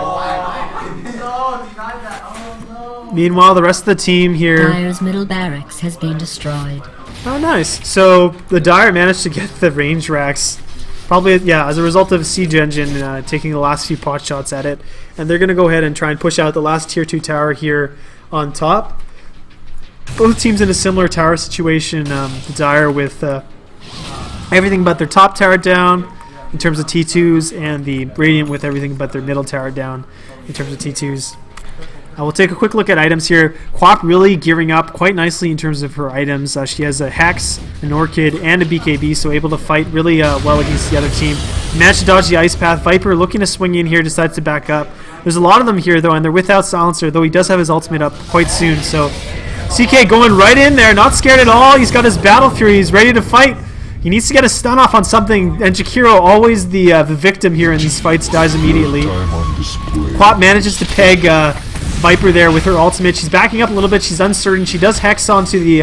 Meanwhile, the rest of the team here. Dire's middle barracks has been destroyed. Oh, nice. So the Dire managed to get the range racks. Probably, yeah, as a result of Siege Engine taking the last few pot shots at it. And they're going to go ahead and try and push out the last tier 2 tower here on top. Both teams in a similar tower situation. The Dire with everything but their top tower down in terms of T2s, and the Radiant with everything but their middle tower down in terms of T2s. We'll take a quick look at items here. Quap really gearing up quite nicely in terms of her items. She has a Hex, an Orchid, and a BKB, so able to fight really well against the other team. Managed to dodge the Ice Path. Viper looking to swing in here, decides to back up. There's a lot of them here, though, and they're without Silencer, though he does have his ultimate up quite soon. So CK going right in there, not scared at all. He's got his Battle Fury. He's ready to fight. He needs to get a stun off on something, and Jakiro, always the victim here in these fights, dies immediately. Quap manages to peg Viper there with her ultimate. She's backing up a little bit. She's uncertain. She does Hex onto the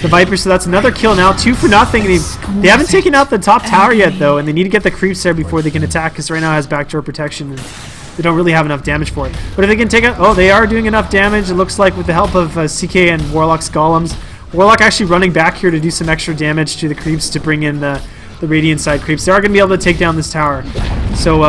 Viper, so that's another kill now. 2 for nothing. They haven't taken out the top tower yet, though, and they need to get the creeps there before they can attack, because right now it has backdoor protection, and they don't really have enough damage for it. But if they can take out... Oh, they are doing enough damage, it looks like, with the help of CK and Warlock's Golems. Warlock actually running back here to do some extra damage to the creeps to bring in the Radiant side creeps. They are going to be able to take down this tower. So,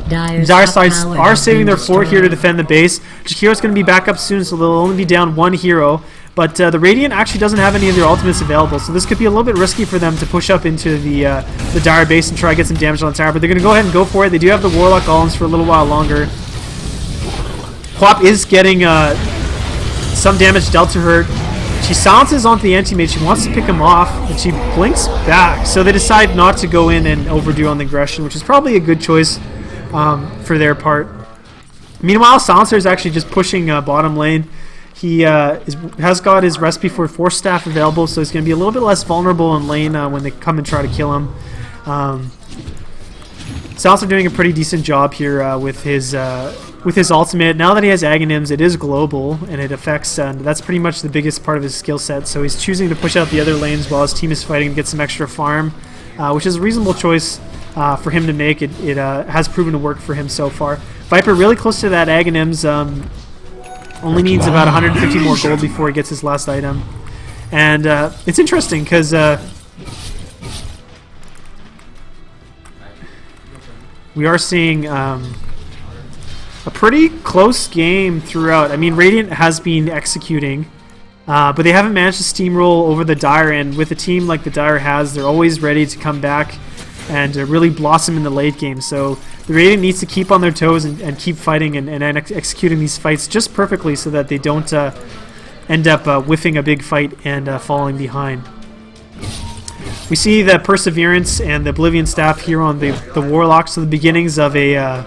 Dire sides are saving their fort here to defend the base. Jakiro's going to be back up soon, so they'll only be down 1 hero. But the Radiant actually doesn't have any of their ultimates available, so this could be a little bit risky for them to push up into the Dire base and try to get some damage on the tower. But they're going to go ahead and go for it. They do have the Warlock Golems for a little while longer. Quap is getting some damage dealt to her. She silences onto the anti-mage. She wants to pick him off, but she blinks back. So they decide not to go in and overdo on the aggression, which is probably a good choice for their part. Meanwhile, Silencer is actually just pushing bottom lane. He has got his recipe for Force Staff available, so he's going to be a little bit less vulnerable in lane when they come and try to kill him. Silencer doing a pretty decent job here with his ultimate. Now that he has Aghanims, it is global, and it affects, and that's pretty much the biggest part of his skill set. So he's choosing to push out the other lanes while his team is fighting to get some extra farm, which is a reasonable choice for him to make. It has proven to work for him so far. Viper really close to that Aghanims. Only needs about 150 more gold before he gets his last item. And it's interesting because we are seeing a pretty close game throughout. I mean, Radiant has been executing, but they haven't managed to steamroll over the Dire, and with a team like the Dire has, they're always ready to come back and really blossom in the late game. So the Radiant needs to keep on their toes and keep fighting and executing these fights just perfectly so that they don't end up whiffing a big fight and falling behind. We see the Perseverance and the Oblivion staff here on the Warlock, so the beginnings of a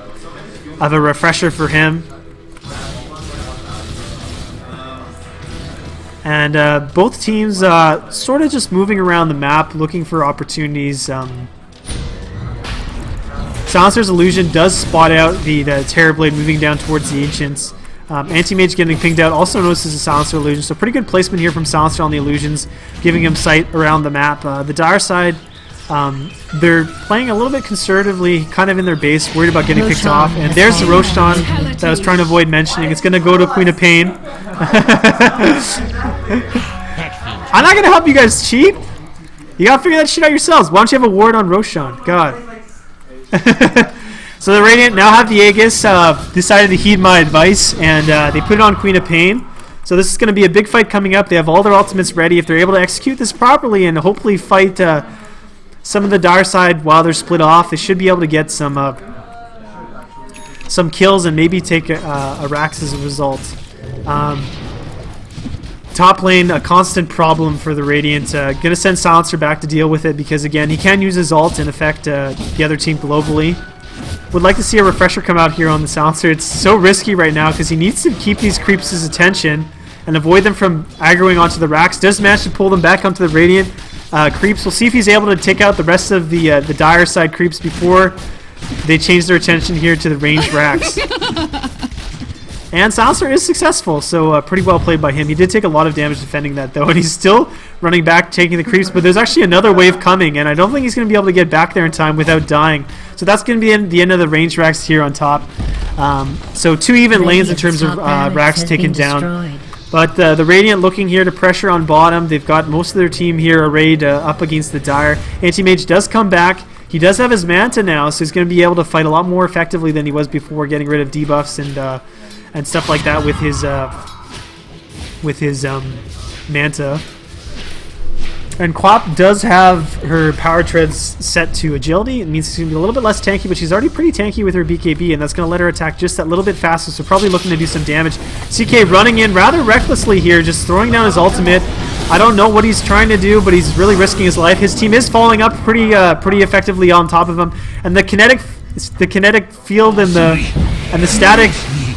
refresher for him. And both teams sort of just moving around the map, looking for opportunities. Silencer's Illusion does spot out the Terrorblade moving down towards the Ancients. Anti-Mage getting pinged out, also notices a Silencer Illusion, so pretty good placement here from Silencer on the Illusions, giving him sight around the map. The Dire side, they're playing a little bit conservatively, kind of in their base, worried about getting picked off. And there's the Roshan that I was trying to avoid mentioning. It's going to go to Queen of Pain. I'm not going to help you guys cheat. You got to figure that shit out yourselves. Why don't you have a ward on Roshan? God. So the Radiant now have the Aegis, decided to heed my advice, and they put it on Queen of Pain. So this is going to be a big fight coming up. They have all their ultimates ready. If they're able to execute this properly and hopefully fight some of the Dire side while they're split off, they should be able to get some kills and maybe take a Rax as a result. Top lane, a constant problem for the Radiant. Gonna send Silencer back to deal with it because, again, he can use his ult and affect the other team globally. Would like to see a refresher come out here on the Silencer. It's so risky right now because he needs to keep these creeps' attention and avoid them from aggroing onto the Rax. Does manage to pull them back onto the Radiant creeps. We'll see if he's able to take out the rest of the Dire side creeps before they change their attention here to the ranged Rax. And Silencer is successful, so pretty well played by him. He did take a lot of damage defending that, though, and he's still running back, taking the creeps, but there's actually another wave coming, and I don't think he's going to be able to get back there in time without dying. So that's going to be the end of the range Rax here on top. So 2 even lanes in terms of Rax taken down. But the Radiant looking here to pressure on bottom. They've got most of their team here arrayed up against the Dire. Anti-Mage does come back. He does have his Manta now, so he's going to be able to fight a lot more effectively than he was before, getting rid of debuffs and stuff like that with his Manta. And Quap does have her power treads set to agility. It means she's going to be a little bit less tanky, but she's already pretty tanky with her BKB, and that's going to let her attack just that little bit faster, so probably looking to do some damage. CK running in rather recklessly here, just throwing down his ultimate. I don't know what he's trying to do, but he's really risking his life. His team is following up pretty effectively on top of him, and the kinetic field and the static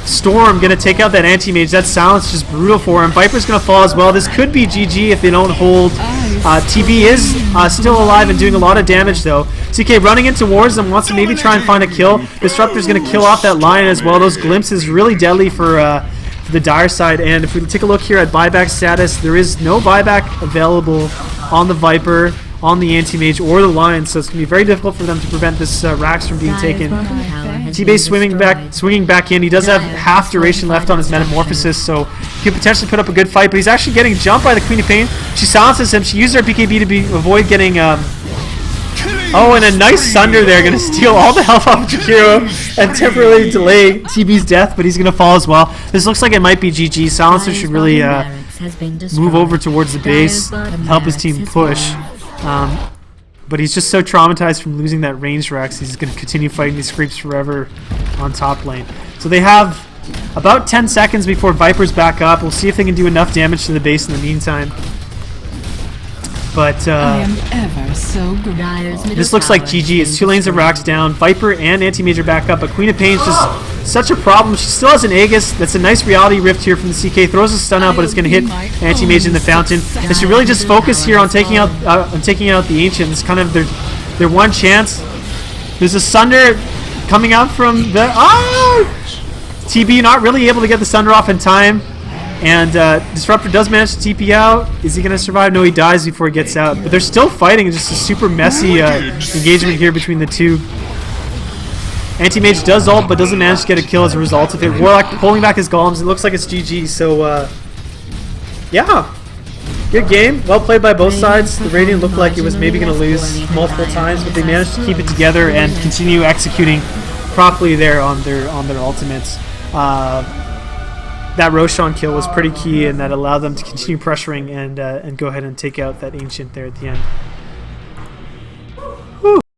storm going to take out that anti-mage. That silence just brutal for him. Viper's going to fall as well. This could be GG if they don't hold. TB is still alive and doing a lot of damage, though. CK running in towards them, wants to maybe try and find a kill. Disruptor's going to kill off that lion as well. Those glimpses really deadly for the Dire side. And if we take a look here at buyback status, there is no buyback available on the Viper, on the anti-mage, or the lion, so it's going to be very difficult for them to prevent this Rax from being taken. T-Base swinging back in. He does have half duration left on his Metamorphosis, so he could potentially put up a good fight, but he's actually getting jumped by the Queen of Pain. She silences him. She used her BKB to avoid getting... Oh, and a nice Sunder there, going to steal all the health off Jakiro and temporarily delay TB's death, but he's going to fall as well. This looks like it might be GG. Silencer should really move over towards the base, help his team push. But he's just so traumatized from losing that range Rax, he's going to continue fighting these creeps forever on top lane. So they have about 10 seconds before Viper's back up. We'll see if they can do enough damage to the base in the meantime. But I am ever so grateful. this looks like GG. It's 2 lanes of Rax down. Viper and Anti-Mage are back up, but Queen of Pain's just such a problem. She still has an Aegis. That's a nice reality rift here from the CK. Throws a stun out, but it's going to hit Anti-Mage in the fountain. They should really just focus here on taking out the Ancients. Kind of their one chance. There's a Sunder coming out from the... TB not really able to get the Sunder off in time. And Disruptor does manage to TP out. Is he going to survive? No, he dies before he gets out. But they're still fighting. Just a super messy engagement here between the two. Anti-Mage does ult, but doesn't manage to get a kill as a result of it. Warlock pulling back his golems. It looks like it's GG. So, yeah. Good game. Well played by both sides. The Radiant looked like it was maybe going to lose multiple times, but they managed to keep it together and continue executing properly there on their ultimates. That Roshan kill was pretty key, and that allowed them to continue pressuring and go ahead and take out that Ancient there at the end.